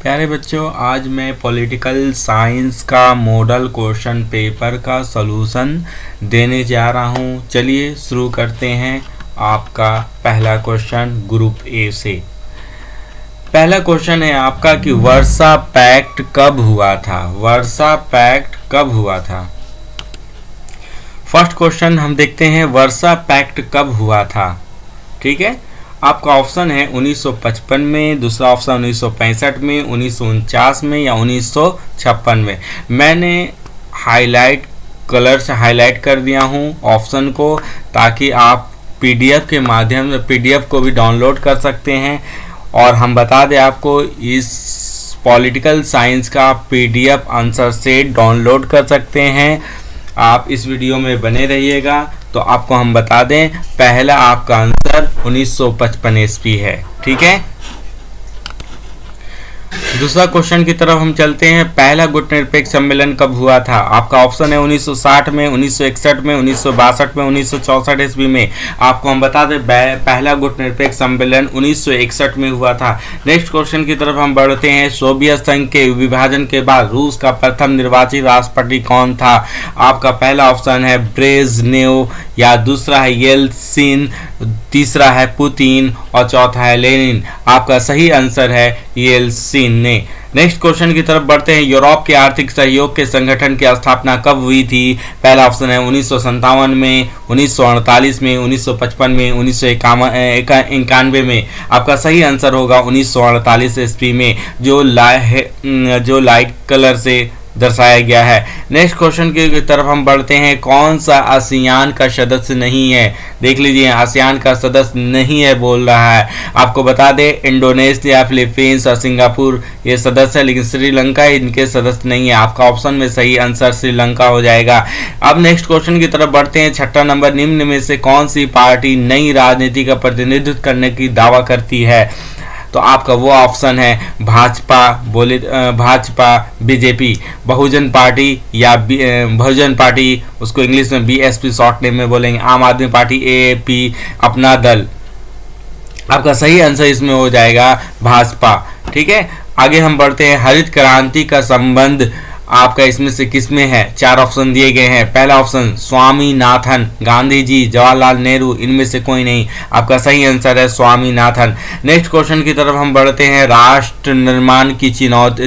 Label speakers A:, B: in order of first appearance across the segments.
A: प्यारे बच्चों, आज मैं पॉलिटिकल साइंस का मॉडल क्वेश्चन पेपर का सॉल्यूशन देने जा रहा हूं। चलिए शुरू करते हैं। आपका पहला क्वेश्चन ग्रुप ए से। पहला क्वेश्चन है आपका कि वर्सा पैक्ट कब हुआ था। वर्सा पैक्ट कब हुआ था। फर्स्ट क्वेश्चन हम देखते हैं, वर्सा पैक्ट कब हुआ था। ठीक है, आपका ऑप्शन है 1955 में, दूसरा ऑप्शन 1965 में, 1949 में या 1956 में। मैंने हाईलाइट कलर से हाईलाइट कर दिया हूं ऑप्शन को, ताकि आप पीडीएफ के माध्यम से पीडीएफ को भी डाउनलोड कर सकते हैं। और हम बता दें आपको, इस पॉलिटिकल साइंस का पीडीएफ आंसर सेट डाउनलोड कर सकते हैं। आप इस वीडियो में बने रहिएगा। तो आपको हम बता दें, पहला आपका आंसर 1955 ईस्वी है। ठीक है, दूसरा क्वेश्चन की तरफ हम चलते हैं। पहला गुटनिरपेक्ष सम्मेलन कब हुआ था। आपका ऑप्शन है 1960 में, 1961 में, 1962 में, 1964 ईस्वी में। आपको हम बता दें, पहला गुटनिरपेक्ष सम्मेलन 1961 में हुआ था। नेक्स्ट क्वेश्चन की तरफ हम बढ़ते हैं। सोवियत संघ के विभाजन के बाद रूस का प्रथम निर्वाचित राष्ट्रपति कौन था। आपका पहला ऑप्शन है ब्रेजनेव, या दूसरा है येल्त्सिन, तीसरा है पुतिन और चौथा है लेनिन। आपका सही आंसर है येल्त्सिन ने। नेक्स्ट क्वेश्चन की तरफ बढ़ते हैं। यूरोप के आर्थिक सहयोग के संगठन की स्थापना कब हुई थी। पहला ऑप्शन है 1957 में, 1948 में, 1955 में, 1991 में। आपका सही आंसर होगा 1948 ईस्वी में, जो लाइट कलर से दर्शाया गया है। नेक्स्ट क्वेश्चन की तरफ हम बढ़ते हैं। कौन सा आसियान का सदस्य नहीं है। देख लीजिए, आसियान का सदस्य नहीं है बोल रहा है। आपको बता दें, इंडोनेशिया, फिलीपींस और सिंगापुर ये सदस्य है, लेकिन श्रीलंका इनके सदस्य नहीं है। आपका ऑप्शन में सही आंसर श्रीलंका हो जाएगा। अब नेक्स्ट क्वेश्चन की तरफ बढ़ते हैं। छठा नंबर, निम्न में से कौन सी पार्टी नई राजनीति का प्रतिनिधित्व करने की दावा करती है। तो आपका वो ऑप्शन है भाजपा, बीजेपी, बहुजन पार्टी या बहुजन पार्टी, उसको इंग्लिश में बीएसपी शॉर्ट नेम में बोलेंगे, आम आदमी पार्टी, एएपी, अपना दल। आपका सही आंसर इसमें हो जाएगा भाजपा। ठीक है, आगे हम बढ़ते हैं। हरित क्रांति का संबंध आपका इसमें से किसमें है। चार ऑप्शन दिए गए हैं। पहला ऑप्शन स्वामीनाथन, गांधी जी, जवाहरलाल नेहरू, इनमें से कोई नहीं। आपका सही आंसर है स्वामीनाथन। नेक्स्ट क्वेश्चन की तरफ हम बढ़ते हैं। राष्ट्र निर्माण की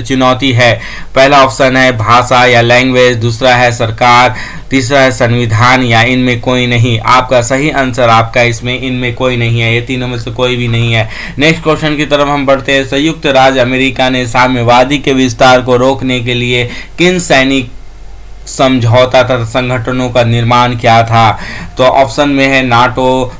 A: चुनौती है। पहला ऑप्शन है भाषा या लैंग्वेज, दूसरा है सरकार, तीसरा है संविधान या इनमें कोई नहीं। आपका सही आंसर आपका इसमें इनमें कोई नहीं है, ये तीनों में से कोई भी नहीं है। नेक्स्ट क्वेश्चन की तरफ हम बढ़ते हैं। संयुक्त राज्य अमेरिका ने साम्यवादी के विस्तार को रोकने के लिए किन सैनिक समझौता तथा संगठनों का निर्माण किया था। तो ऑप्शन में है नाटो,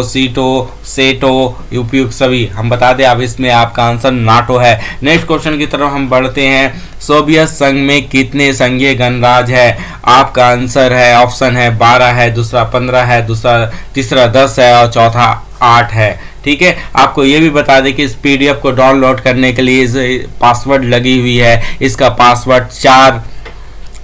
A: सीटो, सेटो, उपयुक्त सभी। हम बता दें, अब इसमें आपका आंसर नाटो है। नेक्स्ट क्वेश्चन की तरफ हम बढ़ते हैं। सोवियत संघ में कितने संघीय गणराज्य है। आपका आंसर है, ऑप्शन है 12 है, दूसरा 15 है, तीसरा 10 है और चौथा 8 है। ठीक है, आपको ये भी बता दें कि इस पीडीएफ को डाउनलोड करने के लिए इस पासवर्ड लगी हुई है। इसका पासवर्ड 4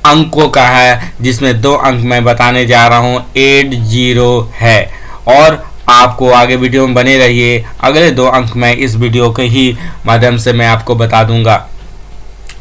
A: अंकों का है, जिसमें 2 अंक मैं बताने जा रहा हूं, 80 है। और आपको आगे वीडियो में बने रहिए, अगले 2 अंक मैं इस वीडियो के ही माध्यम से मैं आपको बता दूंगा।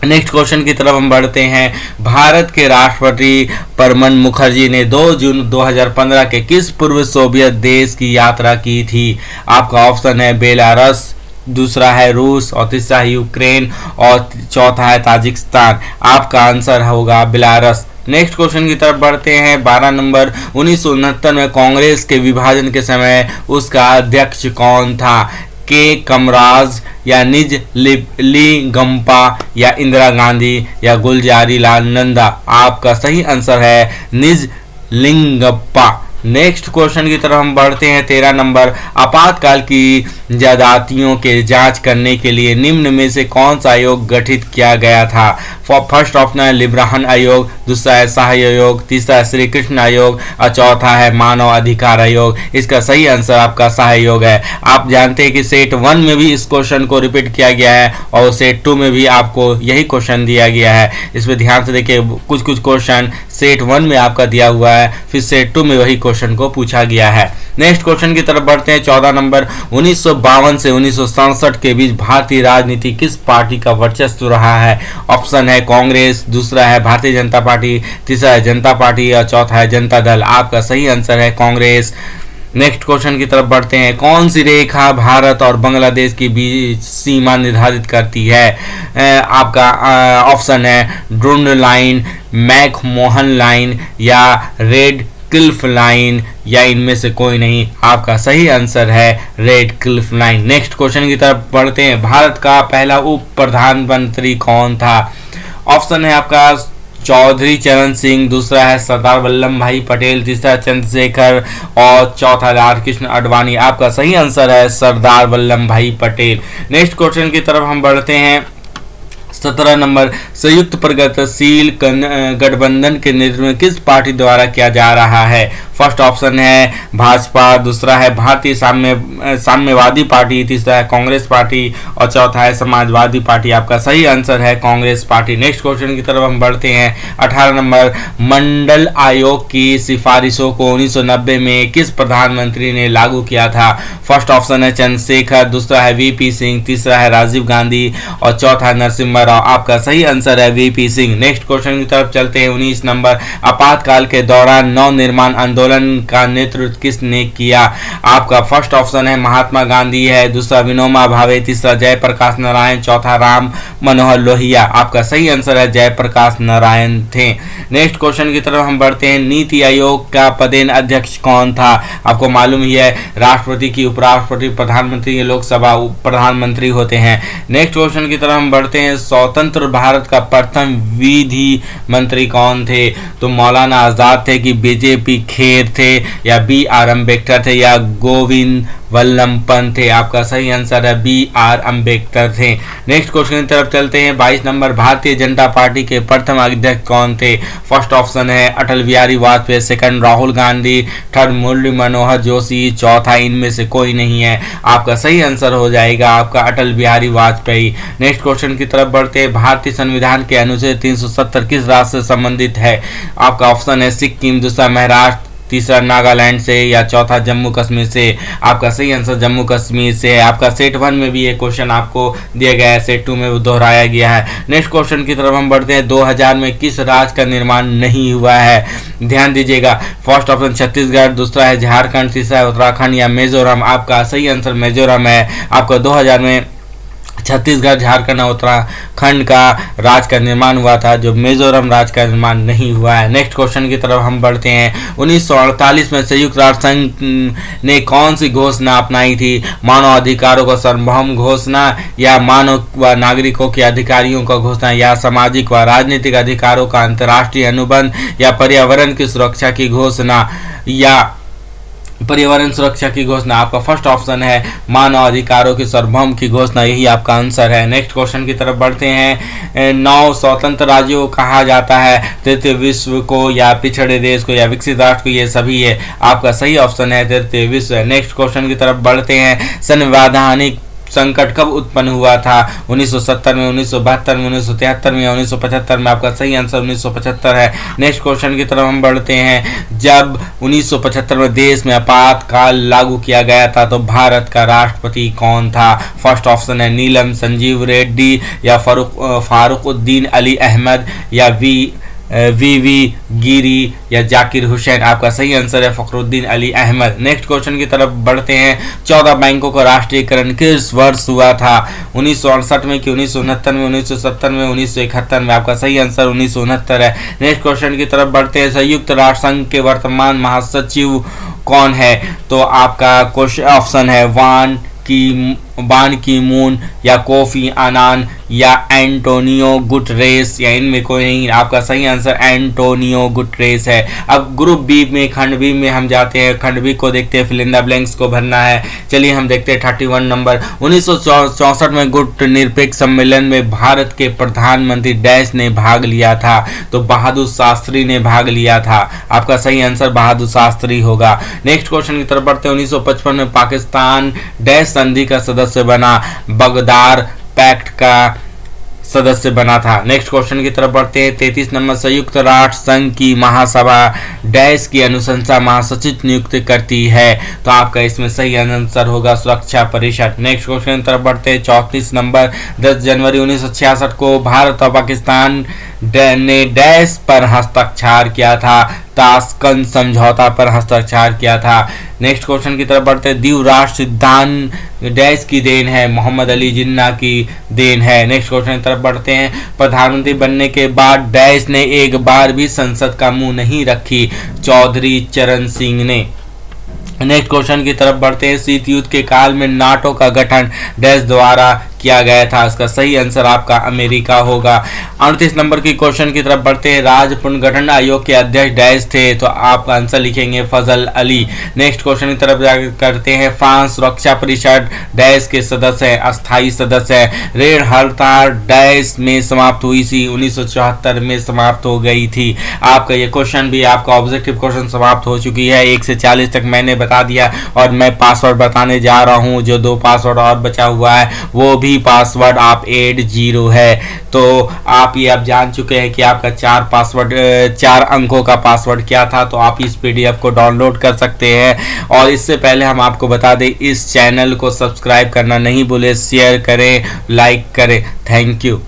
A: नेक्स्ट क्वेश्चन की तरफ हम बढ़ते हैं। भारत के राष्ट्रपति प्रणब मुखर्जी ने 2 जून 2015 के किस पूर्व सोवियत देश की यात्रा की थी। आपका ऑप्शन है बेलारूस, दूसरा है रूस और तीसरा है यूक्रेन और चौथा है ताजिकिस्तान। आपका आंसर होगा बेलारूस। नेक्स्ट क्वेश्चन की तरफ बढ़ते हैं। 12 नंबर, 1969 में कांग्रेस के विभाजन के समय उसका अध्यक्ष कौन था। के कमराज या निज लिंगप्पा या इंदिरा गांधी या गुलजारी लाल नंदा। आपका सही आंसर है निज लिंगप्पा। नेक्स्ट क्वेश्चन की तरफ हम बढ़ते हैं। 13 नंबर, आपातकाल की ज्यादतियों के जांच करने के लिए निम्न में से कौन सा आयोग गठित किया गया था। फर्स्ट ऑप्शन है लिब्राहन आयोग, दूसरा है शाह आयोग, तीसरा है श्री कृष्ण आयोग और चौथा है मानव अधिकार आयोग। इसका सही आंसर आपका शाह आयोग है। आप जानते हैं कि सेट 1 में भी इस क्वेश्चन को रिपीट किया गया है और सेट 2 में भी आपको यही क्वेश्चन दिया गया है। इस पर ध्यान से देखिए, कुछ क्वेश्चन सेट 1 में आपका दिया हुआ है, फिर सेट 2 में वही क्वेश्चन को पूछा गया है। नेक्स्ट क्वेश्चन की तरफ बढ़ते हैं। 14 नंबर, 1952 से 1967 के बीच भारतीय राजनीति किस पार्टी का वर्चस्व रहा है? ऑप्शन है कांग्रेस, दूसरा है भारतीय जनता पार्टी, तीसरा है जनता पार्टी और चौथा है जनता दल। आपका सही आंसर है कांग्रेस। नेक्स्ट क्वेश्चन की तरफ बढ़ते हैं। कौन सी रेखा भारत और बांग्लादेश के बीच सीमा निर्धारित करती है? आपका ऑप्शन है ड्रून लाइन, मैकमोहन लाइन या रेड क्लिफ लाइन या इनमें से कोई नहीं। आपका सही आंसर है red Cliff line. Next question की तरफ बढ़ते हैं। भारत का पहला उप प्रधानमंत्री कौन था? ऑप्शन है आपका चौधरी चरण सिंह, दूसरा है सरदार वल्लभ भाई पटेल, तीसरा चंद्रशेखर और चौथा लाल कृष्ण आडवाणी। आपका सही आंसर है सरदार वल्लभ भाई पटेल। नेक्स्ट क्वेश्चन की तरफ हम बढ़ते हैं। 17 नंबर, संयुक्त प्रगतिशील गठबंधन के नेतृत्व में किस पार्टी द्वारा किया जा रहा है? फर्स्ट ऑप्शन है भाजपा, दूसरा है भारतीय साम्यवादी पार्टी, तीसरा है कांग्रेस पार्टी और चौथा है समाजवादी पार्टी। आपका सही आंसर है कांग्रेस पार्टी। नेक्स्ट क्वेश्चन की तरफ हम बढ़ते हैं। 18 नंबर, मंडल आयोग की सिफारिशों को 1990 में किस प्रधानमंत्री ने लागू किया था? फर्स्ट ऑप्शन है चंद्रशेखर, दूसरा है वीपी सिंह, तीसरा है राजीव गांधी और चौथा नरसिम्हा राव। आपका सही आंसर है वीपी सिंह। नेक्स्ट क्वेश्चन की तरफ चलते हैं। 19 नंबर, आपातकाल के दौरान नव निर्माण आंदोलन का नेतृत्व किसने किया? आपका फर्स्ट ऑप्शन है महात्मा गांधी है, दूसरा विनोबा भावे, तीसरा जयप्रकाश नारायण, चौथा राम मनोहर लोहिया। आपका सही आंसर है जयप्रकाश नारायण थे। नेक्स्ट क्वेश्चन की तरफ हम बढ़ते हैं। नीति आयोग का पदेन अध्यक्ष कौन था? आपको मालूम ही है राष्ट्रपति की उपराष्ट्रपति प्रधानमंत्री के लोकसभा प्रधानमंत्री होते हैं। नेक्स्ट क्वेश्चन की तरफ हम बढ़ते हैं। स्वतंत्र भारत का प्रथम विधि मंत्री कौन थे? तो मौलाना आजाद थे कि बीजेपी खेर थे या बी आर अम्बेडकर थे या गोविंद वल्लभ पंत थे? आपका सही आंसर है बी आर अम्बेडकर थे। नेक्स्ट क्वेश्चन की तरफ चलते हैं। 22 नंबर, भारतीय जनता पार्टी के प्रथम अध्यक्ष कौन थे? फर्स्ट ऑप्शन है अटल बिहारी वाजपेयी, सेकंड राहुल गांधी, थर्ड मुरली मनोहर जोशी, चौथा इनमें से कोई नहीं है। आपका सही आंसर हो जाएगा आपका अटल बिहारी वाजपेयी। नेक्स्ट क्वेश्चन की तरफ बढ़ते हैं। भारतीय संविधान के अनुच्छेद 370 किस राज्य से संबंधित है? आपका ऑप्शन है सिक्किम, दूसरा महाराष्ट्र, तीसरा नागालैंड से या चौथा जम्मू कश्मीर से। आपका सही आंसर जम्मू कश्मीर से है। आपका सेट 1 में भी ये क्वेश्चन आपको दिया गया है, सेट 2 में वो दोहराया गया है। नेक्स्ट क्वेश्चन की तरफ हम बढ़ते हैं। 2000 में किस राज्य का निर्माण नहीं हुआ है? ध्यान दीजिएगा। फर्स्ट ऑप्शन छत्तीसगढ़, दूसरा है झारखंड, तीसरा है उत्तराखंड या मिजोरम। आपका सही आंसर मिजोरम है। आपका 2000 में छत्तीसगढ़, झारखंड और उत्तराखंड का राज्य का निर्माण हुआ था, जो मिजोरम राज्य का निर्माण नहीं हुआ है। नेक्स्ट क्वेश्चन की तरफ हम बढ़ते हैं। 1948 में संयुक्त राष्ट्र संघ ने कौन सी घोषणा अपनाई थी? मानव अधिकारों का सार्वभौम घोषणा या मानव व नागरिकों के अधिकारियों का घोषणा या सामाजिक व राजनीतिक अधिकारों का अंतर्राष्ट्रीय अनुबंध या पर्यावरण की सुरक्षा की घोषणा या पर्यावरण सुरक्षा की घोषणा? आपका फर्स्ट ऑप्शन है मानव अधिकारों की सार्वभौम की घोषणा, यही आपका आंसर है। नेक्स्ट क्वेश्चन की तरफ बढ़ते हैं। 9 स्वतंत्र राज्यों को कहा जाता है, तृतीय विश्व को या पिछड़े देश को या विकसित राष्ट्र को? ये सभी है। आपका सही ऑप्शन है तृतीय विश्व। नेक्स्ट क्वेश्चन की तरफ बढ़ते हैं। संवैधानिक संकट कब उत्पन्न हुआ था? 1970 में, 1972 में, 1973 में या 1975 में? आपका सही आंसर 1975 है। नेक्स्ट क्वेश्चन की तरफ हम बढ़ते हैं। जब 1975 में देश में आपातकाल लागू किया गया था तो भारत का राष्ट्रपति कौन था? फर्स्ट ऑप्शन है नीलम संजीव रेड्डी या फारूकुद्दीन अली अहमद या वी गिरी या जाकिर हुसैन। आपका सही आंसर है फखरुद्दीन अली अहमद। नेक्स्ट क्वेश्चन की तरफ बढ़ते हैं। 14 बैंकों का राष्ट्रीयकरण किस वर्ष हुआ था? 1968 में कि 1969 में, 1970 में, 1971 में? आपका सही आंसर 1969 है। नेक्स्ट क्वेश्चन की तरफ बढ़ते हैं। संयुक्त राष्ट्र संघ के वर्तमान महासचिव कौन है? तो आपका क्वेश्चन ऑप्शन है बान की मून या कोफी अनान या एंटोनियो गुटरेस या इनमें कोई नहीं। आपका सही आंसर एंटोनियो गुटरेस है। अब ग्रुप बी में, खंड बी में हम जाते हैं। खंड बी को देखते हैं, फिल इन द ब्लैंक्स को भरना है। चलिए हम देखते हैं 31 नंबर। 1964 में गुट निरपेक्ष सम्मेलन में भारत के प्रधानमंत्री डैश ने भाग लिया था? तो बहादुर शास्त्री ने भाग लिया था। आपका सही आंसर बहादुर शास्त्री होगा। नेक्स्ट क्वेश्चन की तरफ बढ़ते हैं। 1955 में पाकिस्तान डैश संधि का सदस्य बना? बगदार पैक्ट का सदस्य बना था। नेक्स्ट क्वेश्चन की तरफ बढ़ते हैं। 33 नंबर, संयुक्त राष्ट्र संघ की महासभा डैश की अनुशंसा महासचिव नियुक्त करती है, तो आपका इसमें सही आंसर होगा सुरक्षा परिषद। नेक्स्ट क्वेश्चन की तरफ बढ़ते हैं। 34 नंबर, 10 जनवरी 1966 को भारत और पाकिस्तान ने डैश पर हस्ताक्षर किया था, ताशकंद समझौता पर हस्ताक्षर किया था। नेक्स्ट क्वेश्चन की तरफ बढ़ते हैं। द्वीप राष्ट्र सिद्धांत डैश की देन है, मोहम्मद अली जिन्ना की देन है। नेक्स्ट क्वेश्चन की तरफ बढ़ते हैं। प्रधानमंत्री बनने के बाद डैश ने एक बार भी संसद का मुंह नहीं रखी, चौधरी चरण सिंह ने। नेक्स्ट क्वेश्चन की तरफ बढ़ते हैं। शीत युद्ध के काल में नाटो का गठन डैश द्वारा किया गया था, इसका सही आंसर आपका अमेरिका होगा। 38 नंबर की क्वेश्चन की तरफ बढ़ते हैं। राज्य पुनर्गठन आयोग के अध्यक्ष डैश थे, तो आप आंसर लिखेंगे फजल अली। नेक्स्ट क्वेश्चन की तरफ करते हैं। फ्रांस सुरक्षा परिषद डैश के सदस्य है, अस्थायी सदस्य है। रेड हड़ताल डैश में समाप्त हुई थी, 1974 में समाप्त हो गई थी। आपका ये क्वेश्चन भी, आपका ऑब्जेक्टिव क्वेश्चन समाप्त हो चुकी है। 1 से 40 तक मैंने बता दिया और मैं पासवर्ड बताने जा रहा हूँ। जो 2 पासवर्ड और बचा हुआ है वो भी पासवर्ड आप 80 है। तो आप ये अब जान चुके हैं कि आपका 4 अंकों का पासवर्ड क्या था। तो आप इस PDF को डाउनलोड कर सकते हैं। और इससे पहले हम आपको बता दें, इस चैनल को सब्सक्राइब करना नहीं भूले, शेयर करें, लाइक करें। Thank you.